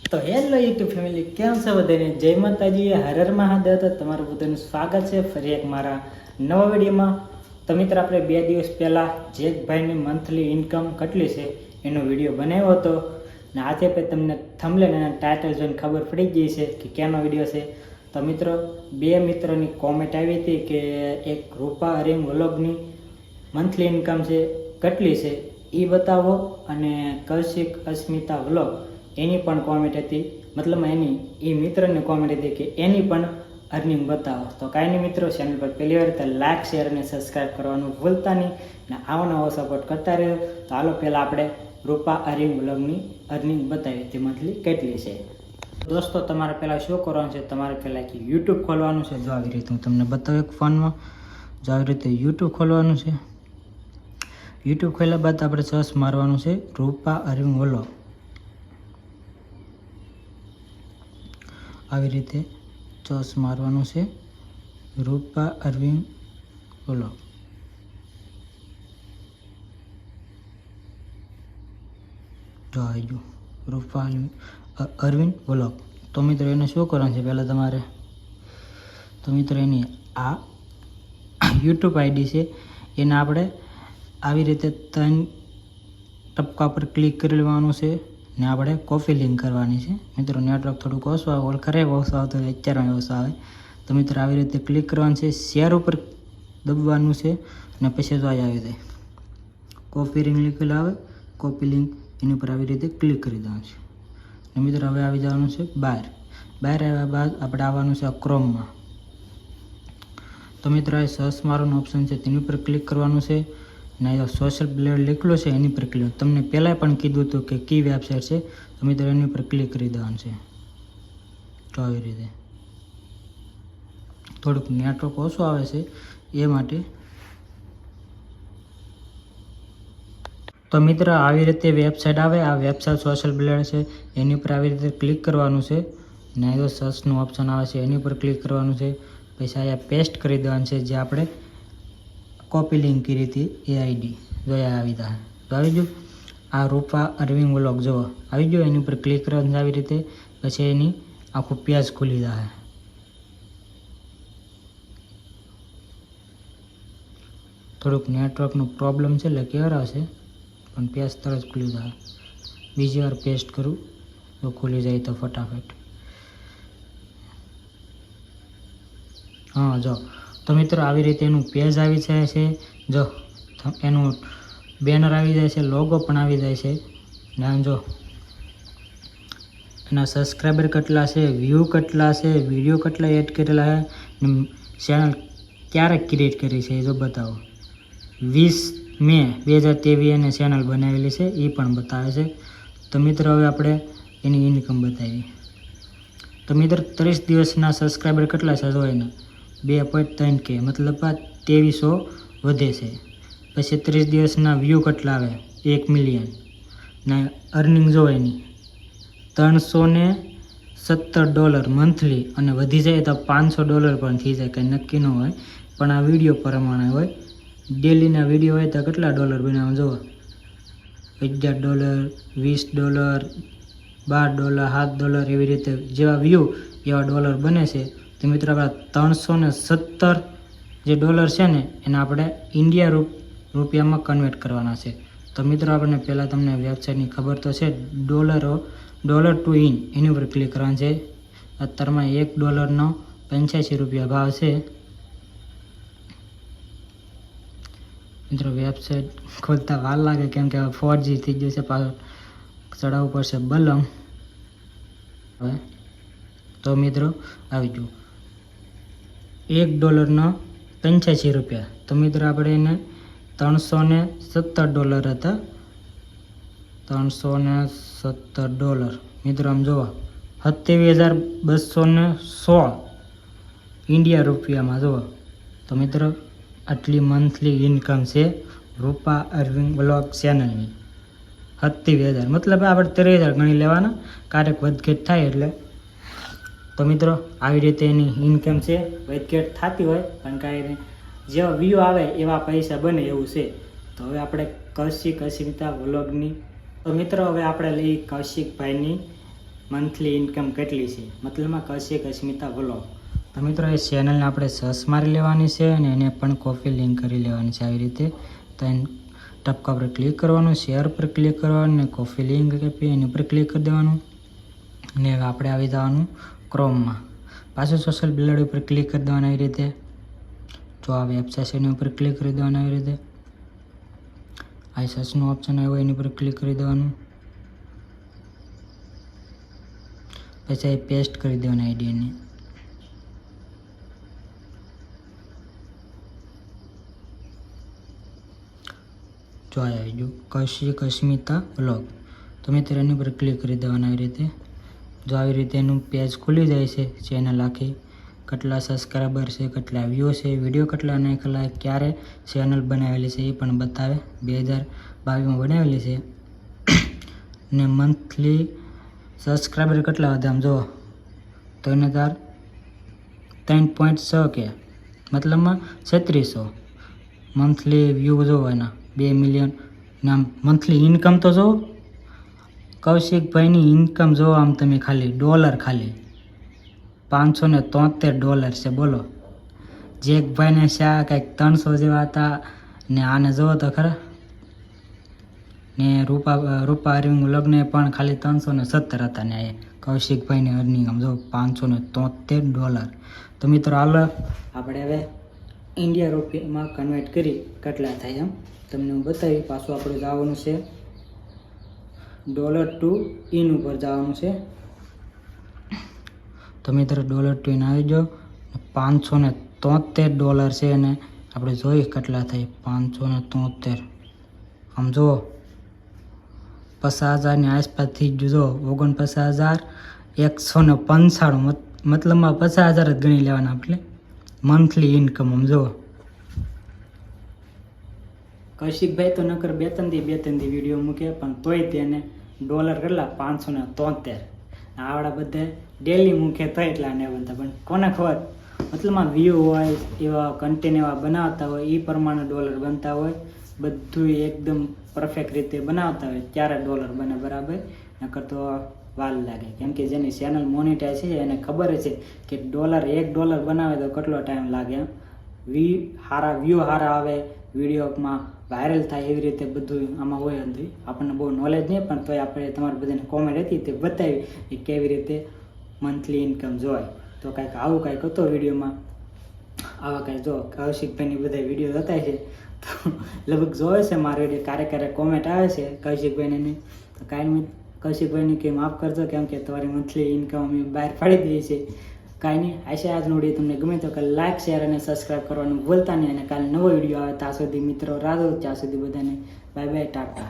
તો hello YouTube family, કેમ છો બધાને? જય માતાજી, હર હર મહાદેવ. તો તમારું બધાનું સ્વાગત છે ફરી એક મારા નવા વિડીયોમાં. તો મિત્ર, આપણે 2 દિવસ પહેલાં જેકભાઈની મંથલી ઇન્કમ કેટલી છે એનો વિડીયો બનાવ્યો હતો ને આજે પછી તમને થંબનેલ અને ટાઇટલ જોઈને ખબર પડી ગઈ છે કે ક્યાંનો વિડીયો છે. તો મિત્રો, 2 મિત્રોની કોમેન્ટ આવી હતી કે એક રૂપા અરીંગ વ્લોગની મંથલી ઇન્કમ છે કેટલી છે એ બતાવો, અને કૌશિક અસ્મિતા વ્લોગ એની પણ કોમેન્ટ હતી, મતલબ એની એ મિત્રની કોમેન્ટ હતી કે એની પણ અર્નિંગ બતાવો. તો કાંઈ નહીં મિત્રો, ચેનલ પર પહેલી વાર તો લાઇક, શેર અને સબસ્ક્રાઈબ કરવાનું ભૂલતા નહીં ને આવો નવો સપોર્ટ કરતા રહ્યો. તો હાલો પહેલાં આપણે રૂપા અરીંગ વ્લોગની અર્નિંગ બતાવી હતી મંથલી કેટલી છે. દોસ્તો, તમારે પહેલાં શું કરવાનું છે, તમારે પહેલાં કે યુટ્યુબ ખોલવાનું છે. જો આવી રીતે હું તમને બતાવું એક ફોનમાં, જો આવી રીતે યુટ્યુબ ખોલવાનું છે. યુટ્યુબ ખોલ્યા બાદ આપણે સર્ચ મારવાનું છે રૂપા અરીંગ વ્લોગ. આવી રીતે સર્ચ મારવાનું છે રૂપા અરીંગ વ્લોગ. જો આવી ગયું રૂપા અરવિંદ વ્લોગ. તો મિત્રો, એને શું કરવાનું છે પહેલાં તમારે, તો મિત્રો એની આ યુટ્યુબ આઈડી છે એને આપણે આવી રીતે 3 ટપકા પર ક્લિક કરી લેવાનું છે ને આપણે કોપી લિંક કરવાની છે. મિત્રો, નેટવર્ક થોડુંક ઓછું આવે, ખરે ઓછું આવતું હોય, અત્યારે ઓછું આવે. તો મિત્રો, આવી રીતે ક્લિક કરવાનું છે, શેર ઉપર દબવાનું છે અને પછી તો આવી જાય કોપી લિંક લીખેલું આવે, કોપી લિંક એની ઉપર આવી રીતે ક્લિક કરી દેવાનું છે. અને મિત્રો, હવે આવી જવાનું છે બહાર આવ્યા બાદ આપણે આવવાનું છે ક્રોમમાં. તો મિત્રો, આ સર્ચ મારવાનું ઓપ્શન છે તેની ઉપર ક્લિક કરવાનું છે ને સોશિયલ બ્લેડ લીખેલું છે એની પર ક્લિક. તમને પહેલાં પણ કીધું હતું કે કી વેબસાઇટ છે, તો મિત્રો એની ઉપર ક્લિક કરી દેવાનું છે. તો આવી રીતે થોડુંક નેટવર્ક ઓછું આવે છે એ માટે. તો મિત્રો, આવી રીતે વેબસાઇટ આવે, આ વેબસાઇટ સોશિયલ બ્લેડ છે એની ઉપર આવી રીતે ક્લિક કરવાનું છે ને જો સર્ચનું ઓપ્શન આવે છે એની ઉપર ક્લિક કરવાનું છે. પછી અહીંયા પેસ્ટ કરી દેવાનું છે જે આપણે કોપી લિંક કરી હતી એ આઈડી. જોયા આવી જાય તો આવી ગયું આ રૂપા અરવિંદ વ્લોગ. જો આવી ગયો, એની ઉપર ક્લિક કરવાનું આવી રીતે. પછી એની આખું પેજ ખુલી જાય. થોડુંક નેટવર્કનો પ્રોબ્લેમ છે એટલે કેર આવશે, પણ પેજ તરત ખુલી જાય. બીજી વાર પેસ્ટ કરું તો ખુલી જાય તો ફટાફટ. હા, જો તો મિત્રો, આવી રીતે એનું પેજ આવી જાય છે. જો એનું બેનર આવી જાય છે, લોગો પણ આવી જાય છે ને જો એના સબસ્ક્રાઈબર કેટલા છે, વ્યૂ કેટલા છે, વિડીયો કેટલા એડ કરેલા છે, ચેનલ ક્યારે ક્રિએટ કરી છે એ જો બતાવો. 20 મે 2023 એને ચેનલ બનાવેલી છે એ પણ બતાવે છે. તો મિત્રો, હવે આપણે એની ઇન્કમ બતાવી. તો મિત્રો, 30 દિવસના સબસ્ક્રાઈબર કેટલા છે જો એના 2.3K, મતલબ 2300 વધે છે. પછી 30 દિવસના વ્યૂ કેટલા આવે, 1 મિલિયન ને અર્નિંગ જો એની $317 મંથલી, અને વધી જાય તો $500 પણ થઈ જાય, કંઈ નક્કી ન હોય, પણ આ વિડીયો પ્રમાણે હોય. ડેલીના વિડીયો હોય તો કેટલા ડોલર બનાવવા જુઓ, $11, $20, $12, $7 એવી રીતે જેવા વ્યૂ એવા ડોલર બને છે. તો મિત્રો, આપણા 317 જે ડોલર છે ને એને આપણે ઇન્ડિયા રૂપિયામાં કન્વર્ટ કરવાના છે. તો મિત્રો, આપણને પહેલાં તમને વેબસાઇટની ખબર તો છે, ડોલર ટુ ઇન એની ઉપર ક્લિક કરવાનું છે. અત્યારમાં $1નો 85 રૂપિયા ભાવ છે. મિત્રો, વેબસાઇટ ખોલતા વાર લાગે કેમ કે 4G થઈ ગયું છે, પાછું ચડાવવું પડશે બલમ. હવે તો મિત્રો, આવી ગયું $1નો 85 રૂપિયા. તો મિત્રો, આપણે એને $317 હતા, $317. મિત્રો, આમ જુઓ 27,216 ઇન્ડિયા રૂપિયામાં જુઓ. તો મિત્રો, આટલી મંથલી ઇન્કમ છે રૂપા અરવિંદ વ્લોગ ચેનલની. 27,000 મતલબ આપણે 13,000 ગણી લેવાના, ક્યારેક વધઘટ થાય એટલે. તો મિત્રો, આવી રીતે એની ઇન્કમ છે, વધઘટ થતી હોય પણ કાંઈ નહીં, જેવા વ્યૂ આવે એવા પૈસા બને એવું છે. તો હવે આપણે કૌશિક અસ્મિતા વ્લોગની, તો મિત્રો હવે આપણે લઈ કૌશિકભાઈની મંથલી ઇન્કમ કેટલી છે, મતલબમાં કૌશિક અસ્મિતા વ્લોગ. તો મિત્રો એ ચેનલને આપણે સર્ચ મારી લેવાની છે અને એને પણ કોપી લિંક કરી લેવાની છે. આવી રીતે તો એને ટપકા પર ક્લિક કરવાનું, શેર પર ક્લિક કરવાનું ને કોપી લિંક આપી એની ઉપર ક્લિક કરી દેવાનું. અને આપણે આવી જવાનું ક્રોમમાં, પાછું સોશિયલ બિલ્ડર ઉપર ક્લિક કરી દેવાનું. આવી રીતે જો આ વેબસાઇટ છે એની ઉપર ક્લિક કરી દેવાનું. આવી રીતે આ સર્ચનું ઓપ્શન આવ્યું એની ઉપર ક્લિક કરી દેવાનું. પછી પેસ્ટ કરી દેવાની આઈડીની. જો આવી ગયું કૌશિક અસ્મિતા વ્લોગ. તો મિત્રો એની પર ક્લિક કરી દેવાનું. આવી રીતે જો આવી રીતે એનું પેજ ખુલી જાય છે. ચેનલ આખી કેટલા સબસ્ક્રાઈબર છે, કેટલા વ્યૂ છે, વિડીયો કેટલા નાખેલા, ક્યારે ચેનલ બનાવેલી છે એ પણ બતાવે. 2022માં બનાવેલી છે ને મંથલી સબસ્ક્રાઈબર કેટલા હતા આમ જુઓ 3,3.6 કે મતલબમાં 3600. મંથલી વ્યૂ જોવો એના 2 મિલિયન. આમ મંથલી ઇન્કમ તો જુઓ કૌશિકભાઈની ઇન્કમ જુઓ આમ તમે ખાલી ડોલર ખાલી $573 છે. બોલો જેકભાઈને શા કંઈક 300 જેવા હતા ને આને જુઓ તો ખરા. ને રૂપા અરવિંદ લગ્ન પણ ખાલી 317 હતા ને એ કૌશિકભાઈની અર્નિંગ આમ જો $573. તો મિત્રો હાલ આપણે હવે ઇન્ડિયા રૂપિયામાં કન્વર્ટ કરી કેટલા થાય એમ તમને હું બતાવી. પાછું આપણે જવાનું છે $2 ઉપર જવાનું છે. તો મિત્રો $2 આવી જાઓ. $573 છે અને આપણે જોઈએ કેટલા થાય 573. આમ જુઓ 50,000ની આસપાસ થઈ ગયું. જો 49,195 મતલબમાં 50,000 જ ગણી લેવાના આપણે મંથલી ઇન્કમ. આમ જુઓ કૌશિકભાઈ તો નકર બે ત્રણ દી વિડીયો મૂકે પણ તોય તેને ડોલર કેટલા 573. આવડા બધા ડેલી મૂકે તો એટલા ને બનતા. પણ કોને ખબર મતલબમાં વ્યૂ હોય એવા કન્ટેન્ટ એવા બનાવતા હોય એ પ્રમાણે ડોલર બનતા હોય. બધું એકદમ પરફેક્ટ રીતે બનાવતા હોય ત્યારે ડોલર બને બરાબર. નકર તો વાર લાગે. કેમ કે જેની ચેનલ મોનિટાઈઝ છે એને ખબર છે કે $1 બનાવે તો કેટલો ટાઈમ લાગે. વ્યૂ સારા આવે, વિડીયોમાં વાયરલ થાય એવી રીતે બધું આમાં હોય. અંદર આપણને બહુ નોલેજ નહીં પણ તોય આપણે તમારે બધાને કોમેન્ટ હતી તે બતાવી કે કેવી રીતે મંથલી ઇન્કમ જોવાય. તો કાંઈક આવું કાંઈક હતો વિડીયોમાં. આવા કાંઈ જો કૌશિકભાઈની બધા વિડીયો બતાવે છે તો લગભગ જોવે છે મારો વિડીયો. ક્યારેક કોમેન્ટ આવે છે કૌશિકભાઈને તો કાંઈ નહીં કૌશિકભાઈને કે માફ કરજો કેમ કે તમારી મંથલી ઇન્કમ અમે બહાર પાડી દઈએ છીએ. કાંઈ નહીં. આશા આજનો વિડીયો તમને ગમે તો કે લાઇક શેર અને સબસ્ક્રાઈબ કરવાનું ભૂલતા નહીં. અને કાલે નવો વિડીયો આવે ત્યાં સુધી મિત્રો રાહ દો. ત્યાં સુધી બધાને બાય બાય, ટાટા.